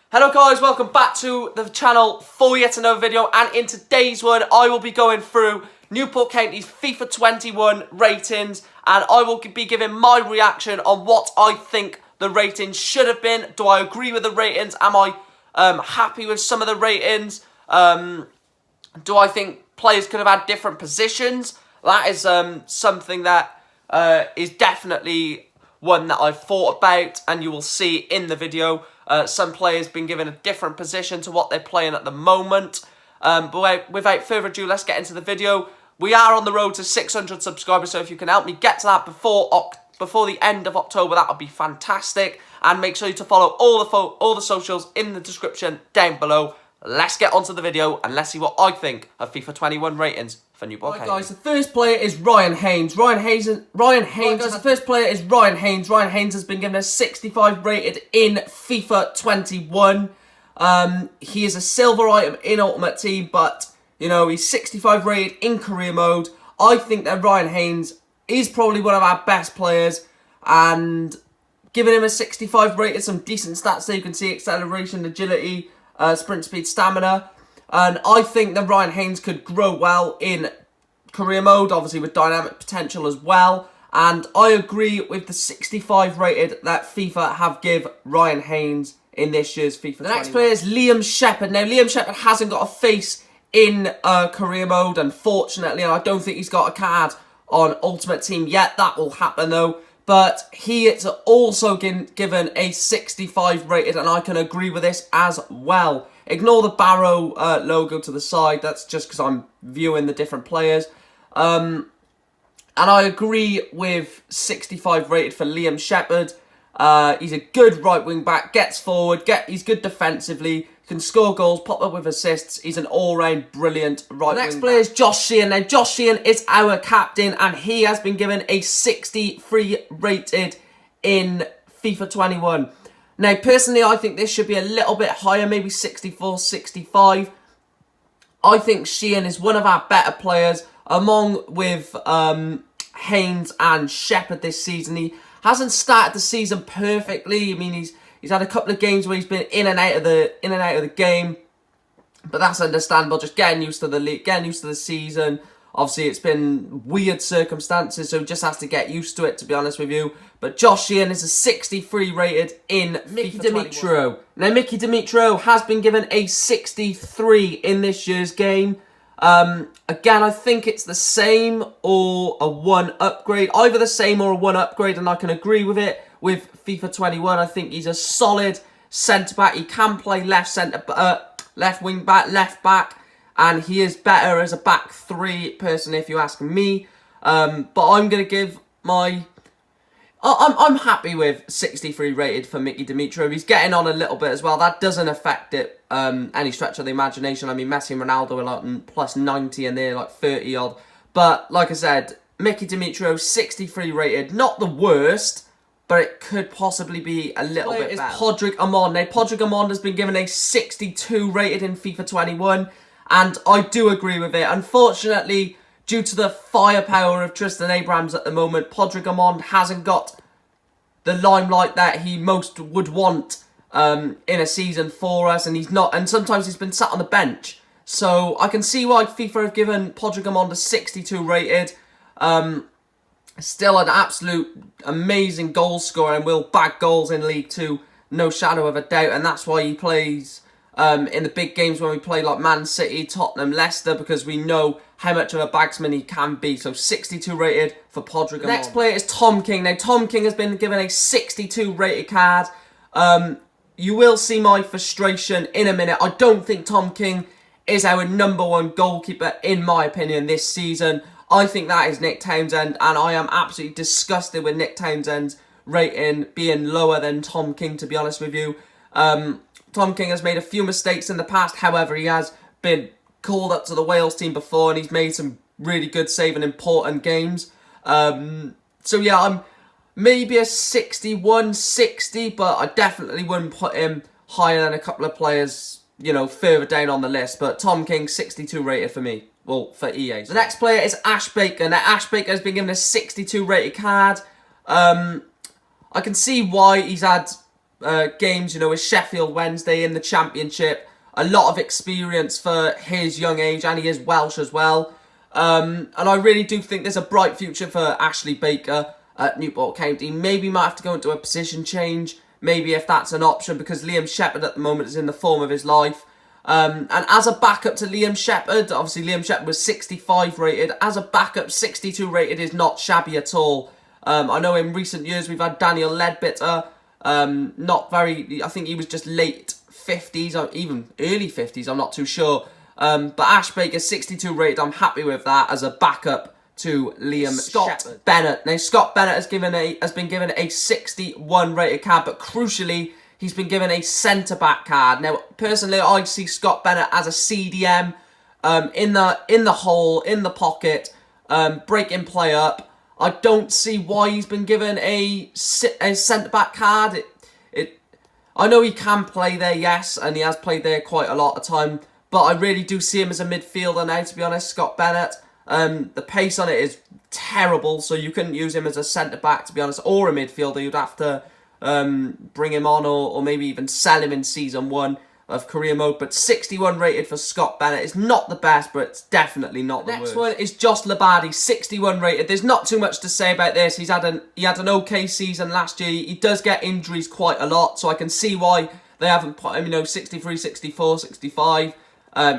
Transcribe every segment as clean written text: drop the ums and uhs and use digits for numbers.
Hello guys, welcome back to the channel for yet another video, and in today's one I will be going through Newport County's FIFA 21 ratings, and I will be giving my reaction on what I think the ratings should have been. Do I agree with the ratings? Am I happy with some of the ratings? Do I think players could have had different positions? That is something that is definitely one that I've thought about, and you will see in the video. Some players been given a different position to what they're playing at the moment. But without further ado, let's get into the video. We are on the road to 600 subscribers, so if you can help me get to that before the end of October, that would be fantastic. And make sure to follow all the socials in the description down below. Let's get onto the video and let's see what I think of FIFA 21 ratings for Newport County. Right, guys, the first player is Ryan Haynes. Ryan Haynes has been given a 65 rated in FIFA 21. He is a silver item in Ultimate Team, but you know, he's 65 rated in career mode. I think that Ryan Haynes is probably one of our best players, and giving him a 65 rated, some decent stats there. You can see acceleration, agility, sprint speed, stamina. And I think that Ryan Haynes could grow well in career mode, obviously with dynamic potential as well. And I agree with the 65 rated that FIFA have give Ryan Haynes in this year's FIFA 21. The next player is Liam Shepherd. Now, Liam Shepherd hasn't got a face in career mode, unfortunately, and I don't think he's got a card on Ultimate Team yet. That will happen, though. But he is also given a 65 rated, and I can agree with this as well. Ignore the Barrow logo to the side. That's just because I'm viewing the different players. And I agree with 65 rated for Liam Shepherd. He's a good right wing back, gets forward, he's good defensively, can score goals, pop up with assists. He's an all-round brilliant right wing back. The next player is Josh Sheehan. Now, Josh Sheehan is our captain, and he has been given a 63 rated in FIFA 21. Now, personally, I think this should be a little bit higher, maybe 64, 65. I think Sheehan is one of our better players, along with Haynes and Shepherd this season. He hasn't started the season perfectly. I mean, he's had a couple of games where he's been in and out of the game, but that's understandable. Just getting used to the league, getting used to the season. Obviously, it's been weird circumstances, so he just has to get used to it, to be honest with you. But Josh Sheehan is a 63 rated in Mickey Dimitro. Now, Mickey Dimitro has been given a 63 in this year's game. Again, I think it's the same or a 1 upgrade. Either the same or a 1 upgrade, and I can agree with it. With FIFA 21, I think he's a solid centre-back. He can play left wing back, left back, and he is better as a back three, personally, if you ask me. But I'm going to give my... I'm happy with 63 rated for Mickey Dimitro. He's getting on a little bit as well. That doesn't affect it any stretch of the imagination. I mean, Messi and Ronaldo are like plus 90 and they're like 30 odd. But like I said, Mickey Dimitro, 63 rated. Not the worst, but it could possibly be a little bit better. Podrick Amond. Now, Podrick Amond has been given a 62 rated in FIFA 21, and I do agree with it. Unfortunately, due to the firepower of Tristan Abrahams at the moment, Podrick Amond hasn't got the limelight that he most would want in a season for us, and he's not. And sometimes he's been sat on the bench, so I can see why FIFA have given Podrick Amond a 62 rated. Still an absolute amazing goal scorer and will bag goals in League 2, no shadow of a doubt. And that's why he plays in the big games when we play like Man City, Tottenham, Leicester, because we know how much of a bagsman he can be. So 62 rated for Podrick Amond. Next player is Tom King. Now, Tom King has been given a 62 rated card. You will see my frustration in a minute. I don't think Tom King is our #1 goalkeeper, in my opinion, this season. I think that is Nick Townsend, and I am absolutely disgusted with Nick Townsend's rating being lower than Tom King, to be honest with you. Tom King has made a few mistakes in the past. However, he has been called up to the Wales team before, and he's made some really good save in important games. So yeah, I'm maybe a 61, 60, but I definitely wouldn't put him higher than a couple of players, you know, further down on the list. But Tom King, 62 rated for me. Well, for EA. The next player is Ash Baker. Now, Ash Baker has been given a 62 rated card. I can see why he's had games, you know, with Sheffield Wednesday in the Championship. A lot of experience for his young age, and he is Welsh as well. And I really do think there's a bright future for Ashley Baker at Newport County. Maybe might have to go into a position change, maybe if that's an option, because Liam Shepherd at the moment is in the form of his life. And as a backup to Liam Shepherd, obviously Liam Shepherd was 65 rated. As a backup, 62 rated is not shabby at all. I know in recent years we've had Daniel Ledbetter, not very, I think he was just late 50s or even early 50s, I'm not too sure. But Ash Baker, 62 rated, I'm happy with that as a backup to Liam Shepherd. Bennett. Now, Scott Bennett has been given a 61 rated card, but crucially, he's been given a centre-back card. Now, personally, I see Scott Bennett as a CDM, in the hole, in the pocket, breaking play up. I don't see why he's been given a centre-back card. I know he can play there, yes, and he has played there quite a lot of time, but I really do see him as a midfielder now, to be honest, Scott Bennett. The pace on it is terrible, so you couldn't use him as a centre-back, to be honest, or a midfielder. You'd have to bring him on or maybe even sell him in Season 1 of career mode. But 61 rated for Scott Bennett is not the best, but it's definitely not the worst. Next one is Josh Labadie, 61 rated. There's not too much to say about this. He had an okay season last year. He does get injuries quite a lot, so I can see why they haven't put him, you know, 63, 64, 65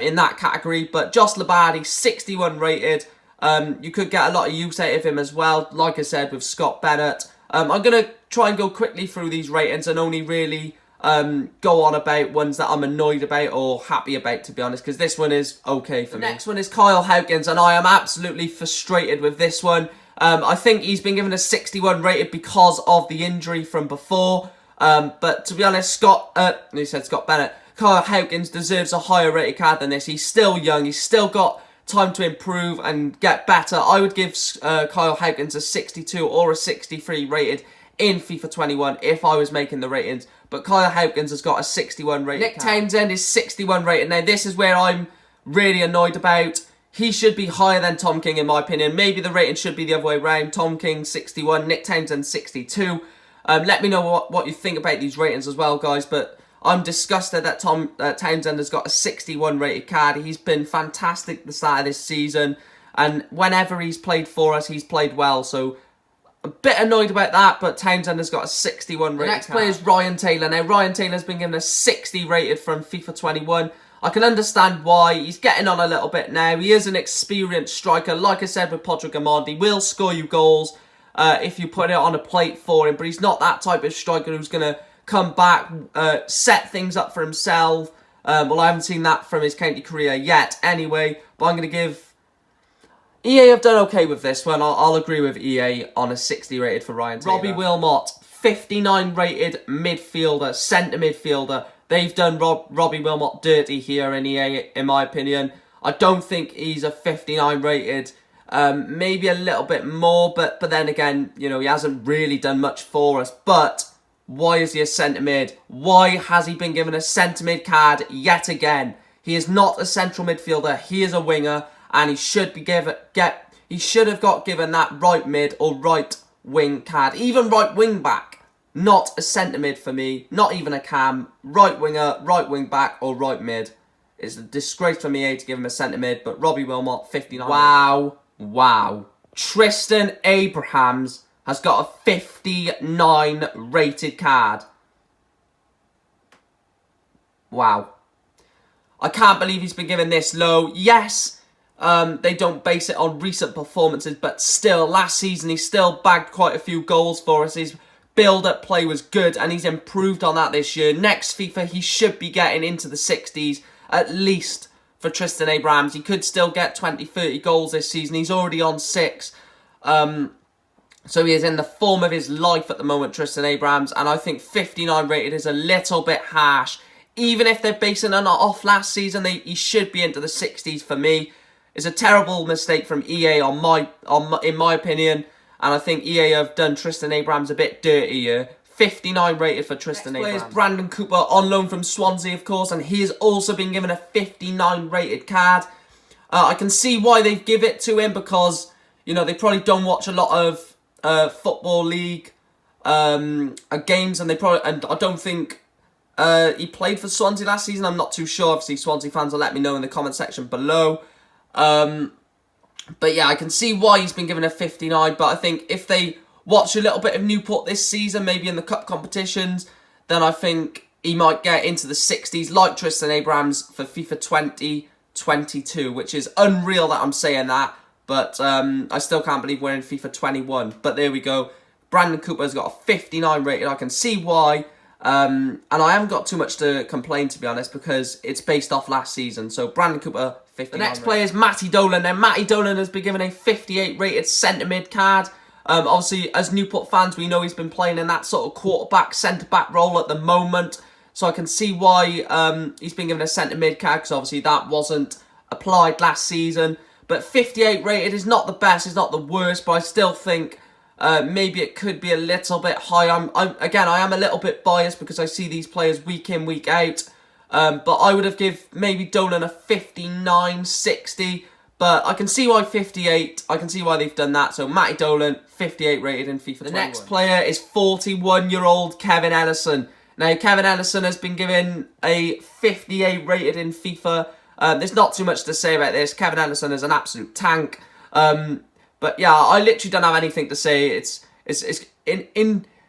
in that category. But Josh Labadie, 61 rated. You could get a lot of use out of him as well, like I said, with Scott Bennett. I'm going to try and go quickly through these ratings and only really go on about ones that I'm annoyed about or happy about, to be honest, because this one is okay for me. The next one is Kyle Hawkins, and I am absolutely frustrated with this one. I think he's been given a 61 rated because of the injury from before. But to be honest, Scott Bennett. Kyle Hawkins deserves a higher rated card than this. He's still young. He's still got time to improve and get better. I would give Kyle Hawkins a 62 or a 63 rated in FIFA 21 if I was making the ratings. But Kyle Hawkins has got a 61 rated. Nick Townsend is 61 rated. Now, this is where I'm really annoyed about. He should be higher than Tom King, in my opinion. Maybe the rating should be the other way around. Tom King, 61. Nick Townsend, 62. Let me know what you think about these ratings as well, guys. But I'm disgusted that Townsend has got a 61 rated card. He's been fantastic at the start of this season. And whenever he's played for us, he's played well. So a bit annoyed about that, but Townsend has got a 61 rated. The next player is Ryan Taylor. Now, Ryan Taylor's been given a 60 rated from FIFA 21. I can understand why. He's getting on a little bit now. He is an experienced striker. Like I said with Padraig Amandi, will score you goals if you put it on a plate for him. But he's not that type of striker who's going to come back, set things up for himself. Well, I haven't seen that from his county career yet anyway. But I'm going to give... EA have done okay with this one. I'll agree with EA on a 60 rated for Ryan Taylor. Robbie Wilmot, 59 rated midfielder, centre midfielder. They've done Robbie Wilmot dirty here in EA, in my opinion. I don't think he's a 59 rated. Maybe a little bit more, but then again, you know, he hasn't really done much for us. But why is he a centre mid? Why has he been given a centre mid card yet again? He is not a central midfielder. He is a winger. And he should be he should have got given that right mid or right wing card. Even right wing back. Not a centre mid for me. Not even a cam. Right winger, right wing back or right mid. It's a disgrace for me to give him a centre mid. But Robbie Wilmot, 59. Wow. Tristan Abrahams has got a 59 rated card. Wow. I can't believe he's been given this low. Yes. They don't base it on recent performances, but still, last season he still bagged quite a few goals for us. His build-up play was good, and he's improved on that this year. Next FIFA, he should be getting into the 60s, at least for Tristan Abrahams. He could still get 20, 30 goals this season. He's already on 6. So he is in the form of his life at the moment, Tristan Abrahams, and I think 59 rated is a little bit harsh. Even if they're basing it off last season, he should be into the 60s for me. It's a terrible mistake from EA in my opinion, and I think EA have done Tristan Abrahams a bit dirty here. 59 rated for Tristan Abrahams. Next player is Brandon Cooper, on loan from Swansea, of course, and he has also been given a 59 rated card. I can see why they've given it to him because, you know, they probably don't watch a lot of Football League games, and I don't think he played for Swansea last season. I'm not too sure. Obviously, Swansea fans will let me know in the comment section below. But yeah, I can see why he's been given a 59. But I think if they watch a little bit of Newport this season, maybe in the cup competitions, then I think he might get into the 60s, like Tristan Abrams for FIFA 2022, which is unreal that I'm saying that. But I still can't believe we're in FIFA 21. But there we go. Brandon Cooper's got a 59 rated. I can see why. And I haven't got too much to complain, to be honest, because it's based off last season. So Brandon Cooper, 59. The next player is Matty Dolan. Now, Matty Dolan has been given a 58 rated centre mid card. Obviously, as Newport fans, we know he's been playing in that sort of quarterback, centre-back role at the moment. So I can see why he's been given a centre mid card, because obviously that wasn't applied last season. But 58 rated is not the best, it's not the worst, but I still think maybe it could be a little bit high. Again, I am a little bit biased because I see these players week in, week out. But I would have give maybe Dolan a 59, 60. But I can see why 58. I can see why they've done that. So Matty Dolan, 58 rated in FIFA 21. The next player is 41-year-old Kevin Ellison. Now, Kevin Ellison has been given a 58 rated in FIFA. There's not too much to say about this. Kevin Ellison is an absolute tank. But yeah, I literally don't have anything to say. It's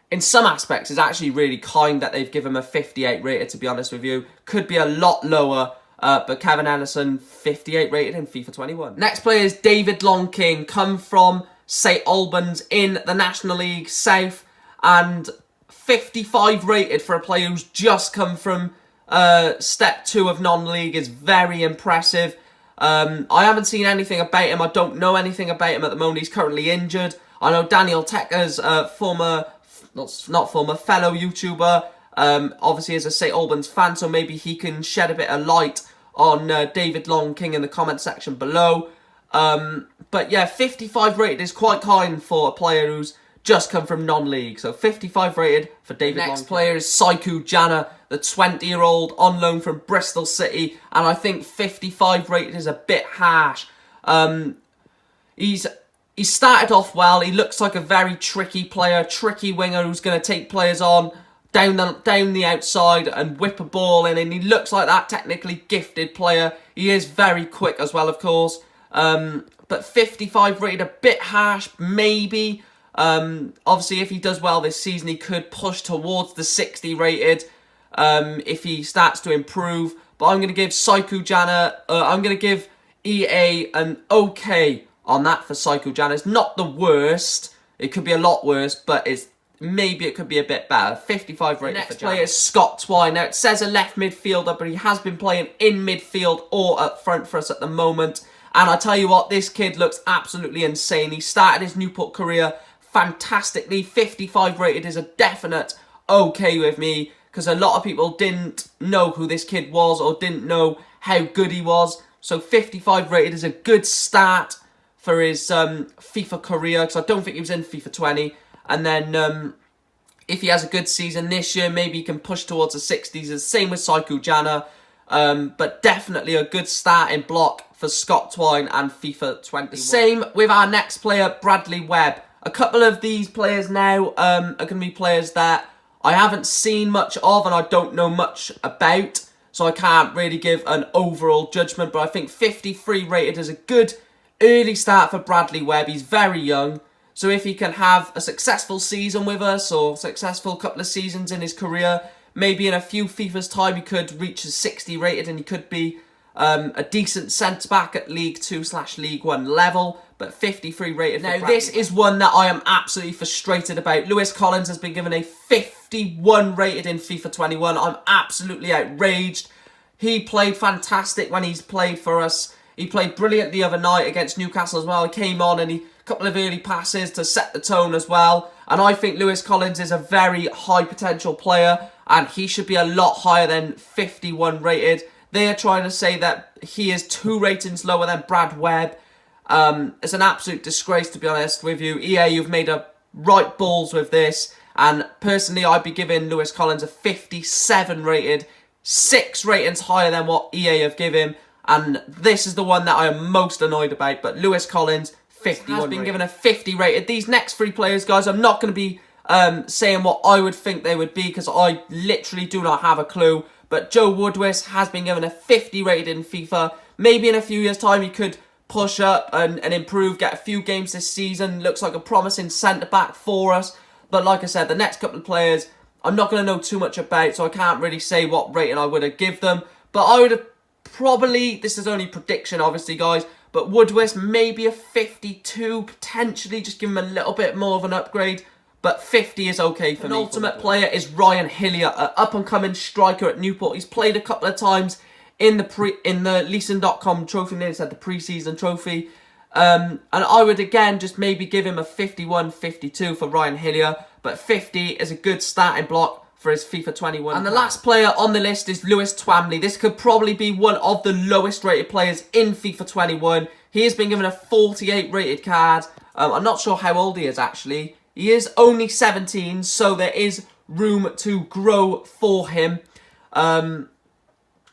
in some aspects, it's actually really kind that they've given him a 58 rated, to be honest with you. Could be a lot lower, but Kevin Ellison, 58 rated in FIFA 21. Next player is David Longking, come from St Albans in the National League South, and 55 rated for a player who's just come from Step 2 of non-league is very impressive. I haven't seen anything about him. I don't know anything about him at the moment. He's currently injured. I know Daniel Tekker's fellow YouTuber, obviously is a St Albans fan, so maybe he can shed a bit of light on David Longking in the comment section below. But yeah, 55 rated is quite kind for a player who's just come from non-league. So 55 rated for David Longking. Next player is Saiku Jana, the 20-year-old on loan from Bristol City. And I think 55 rated is a bit harsh. He started off well. He looks like a very tricky player, tricky winger who's going to take players on down the outside and whip a ball in. And he looks like that technically gifted player. He is very quick as well, of course. But 55 rated, a bit harsh, maybe. Obviously, if he does well this season, he could push towards the 60 rated if he starts to improve. But I'm going to give Saiku Jana, I'm going to give EA an okay on that for Saiku Jana. It's not the worst. It could be a lot worse, but maybe it could be a bit better. 55 rated. The next player is Scott Twine. Now, it says a left midfielder, but he has been playing in midfield or up front for us at the moment. And I tell you what, this kid looks absolutely insane. He started his Newport career fantastically. 55 rated is a definite okay with me, because a lot of people didn't know who this kid was or didn't know how good he was. So 55 rated is a good start for his FIFA career, because I don't think he was in FIFA 20. And then if he has a good season this year, maybe he can push towards the 60s. The same with Saiku Jana. But definitely a good starting block for Scott Twine and FIFA 21. Same with our next player, Bradley Webb. A couple of these players now are going to be players that I haven't seen much of and I don't know much about. So I can't really give an overall judgment. But I think 53 rated is a good early start for Bradley Webb. He's very young. So if he can have a successful season with us, or successful couple of seasons in his career, maybe in a few FIFA's time he could reach a 60 rated and he could be a decent centre-back at League 2/League 1 level. But 53 rated. Now this is one that I am absolutely frustrated about. Lewis Collins has been given a 51 rated in FIFA 21. I'm absolutely outraged. He played fantastic when he's played for us. He played brilliant the other night against Newcastle as well. He came on and a couple of early passes to set the tone as well. And I think Lewis Collins is a very high potential player, and he should be a lot higher than 51 rated. They are trying to say that he is 2 ratings lower than Brad Webb. It's an absolute disgrace, to be honest with you. EA, you've made a right balls with this. And personally, I'd be giving Lewis Collins a 57 rated. 6 ratings higher than what EA have given him. And this is the one that I am most annoyed about. But Lewis Collins, 51 has been given a 50 rated. These next 3 players, guys, I'm not going to be saying what I would think they would be, because I literally do not have a clue. But Joe Woodward has been given a 50 rated in FIFA. Maybe in a few years' time he could push up and improve, get a few games this season. Looks like a promising centre-back for us. But like I said, the next couple of players, I'm not going to know too much about, so I can't really say what rating I would have give them. But I would have probably, this is only prediction obviously guys, but Woodward maybe a 52, potentially, just give him a little bit more of an upgrade. But 50 is okay for me. An ultimate player is Ryan Hillier, an up-and-coming striker at Newport. He's played a couple of times in the Leeson.com trophy, they said the pre-season trophy. And I would again just maybe give him a 51, 52 for Ryan Hillier. But 50 is a good starting block for his FIFA 21. And the last player on the list is Lewis Twamley. This could probably be one of the lowest rated players in FIFA 21. He has been given a 48 rated card. I'm not sure how old he is actually. He is only 17, so there is room to grow for him. And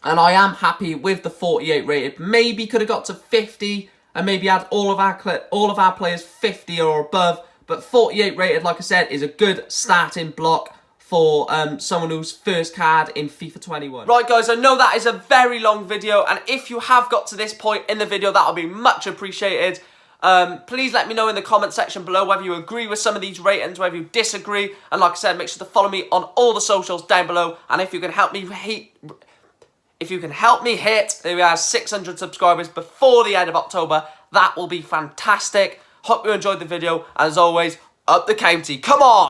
I am happy with the 48 rated. Maybe could have got to 50 and maybe had all of our players 50 or above. But 48 rated, like I said, is a good starting block for someone who's first card in FIFA 21. Right, guys, I know that is a very long video, and if you have got to this point in the video, that will be much appreciated. Please let me know in the comment section below whether you agree with some of these ratings, whether you disagree, and like I said, make sure to follow me on all the socials down below. And if you can help me hit, there we are, 600 subscribers before the end of October, that will be fantastic. Hope you enjoyed the video, and as always, up the county, come on!